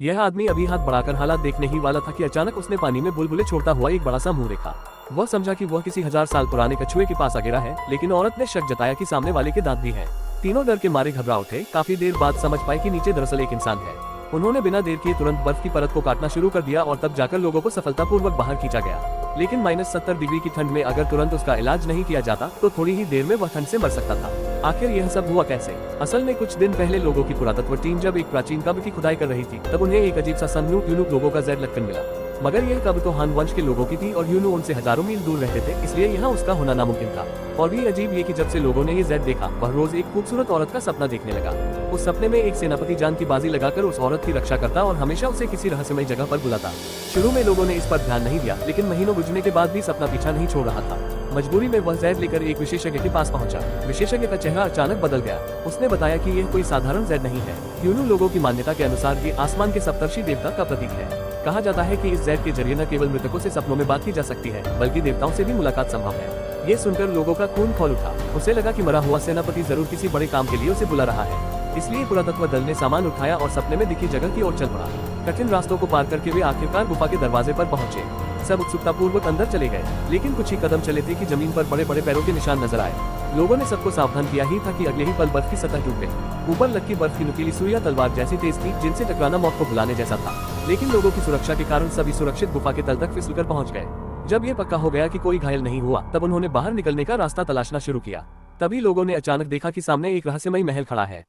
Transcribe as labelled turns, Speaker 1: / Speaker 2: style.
Speaker 1: यह आदमी अभी हाथ बढ़ाकर हालात देखने ही वाला था कि अचानक उसने पानी में बुलबुले छोड़ता हुआ एक बड़ा सा मुंह देखा। वह समझा कि वह किसी 1000 साल पुराने कछुए के पास आ गिरा है, लेकिन औरत ने शक जताया कि सामने वाले के दांत भी हैं। तीनों डर के मारे घबरा उठे। काफी देर बाद समझ पाए कि नीचे दरअसल एक इंसान है। उन्होंने बिना देर किए तुरंत बर्फ की परत को काटना शुरू कर दिया और तब जाकर लोगों को सफलतापूर्वक बाहर खींचा गया। लेकिन -70 डिग्री की ठंड में अगर तुरंत उसका इलाज नहीं किया जाता तो थोड़ी ही देर में वह ठंड से मर सकता था। आखिर यह सब हुआ कैसे? असल में कुछ दिन पहले लोगों की पुरातत्व टीम जब एक प्राचीन कब्र की खुदाई कर रही थी, तब उन्हें एक अजीब सा सन्नू यूनुक लोगों का जैद लटकन मिला। मगर यह कब्र तो हान वंश के लोगों की थी और यूनु उनसे हजारों मील दूर रहते थे, इसलिए यहाँ उसका होना नामुमकिन था। और भी अजीब ये कि जब से लोगों ने ये जैद देखा, वह रोज एक खूबसूरत औरत का सपना देखने लगा। उस सपने में एक सेनापति जान की बाजी लगाकर उस औरत की रक्षा करता और हमेशा उसे किसी रहस्यमय जगह पर बुलाता। शुरू में लोगों ने इस पर ध्यान नहीं दिया, लेकिन महीनों गुजरने के बाद भी सपना पीछा नहीं छोड़ रहा था। मजबूरी में वह जैद लेकर एक विशेषज्ञ के पास पहुंचा। विशेषज्ञ का चेहरा अचानक बदल गया। उसने बताया कि यह कोई साधारण जैद नहीं है। यूनु लोगों की मान्यता के अनुसार ये आसमान के सप्तर्षि देवता का प्रतीक है। कहा जाता है कि इस जैद के जरिए न केवल मृतकों से सपनों में बात की जा सकती है, बल्कि देवताओं से भी मुलाकात संभव है। ये सुनकर लोगों का खून खौल उठा। उसे लगा कि मरा हुआ सेनापति जरूर किसी बड़े काम के लिए उसे बुला रहा है। इसलिए पुरातत्व दल ने सामान उठाया और सपने में दिखी जगह की ओर चल पड़ा। कठिन रास्तों को पार करके वे आखिरकार गुफा के दरवाजे पर पहुंचे। सब उत्सुकतापूर्वक अंदर चले गए, लेकिन कुछ ही कदम चले थे कि जमीन पर बड़े बड़े पैरों के निशान नजर आए। लोगों ने सबको सावधान किया ही था कि अगले ही पल बर्फ की सतह टूट गई। ऊपर लटकी बर्फ की नुकीली सुइयां तलवार जैसी तेज थी, जिनसे टकराना मौत को बुलाने जैसा था। लेकिन लोगों की सुरक्षा के कारण सभी सुरक्षित गुफा के तल तक फिसलकर पहुंच गए। जब ये पक्का हो गया कि कोई घायल नहीं हुआ, तब उन्होंने बाहर निकलने का रास्ता तलाशना शुरू किया। तभी लोगों ने अचानक देखा कि सामने एक रहस्यमयी महल खड़ा है।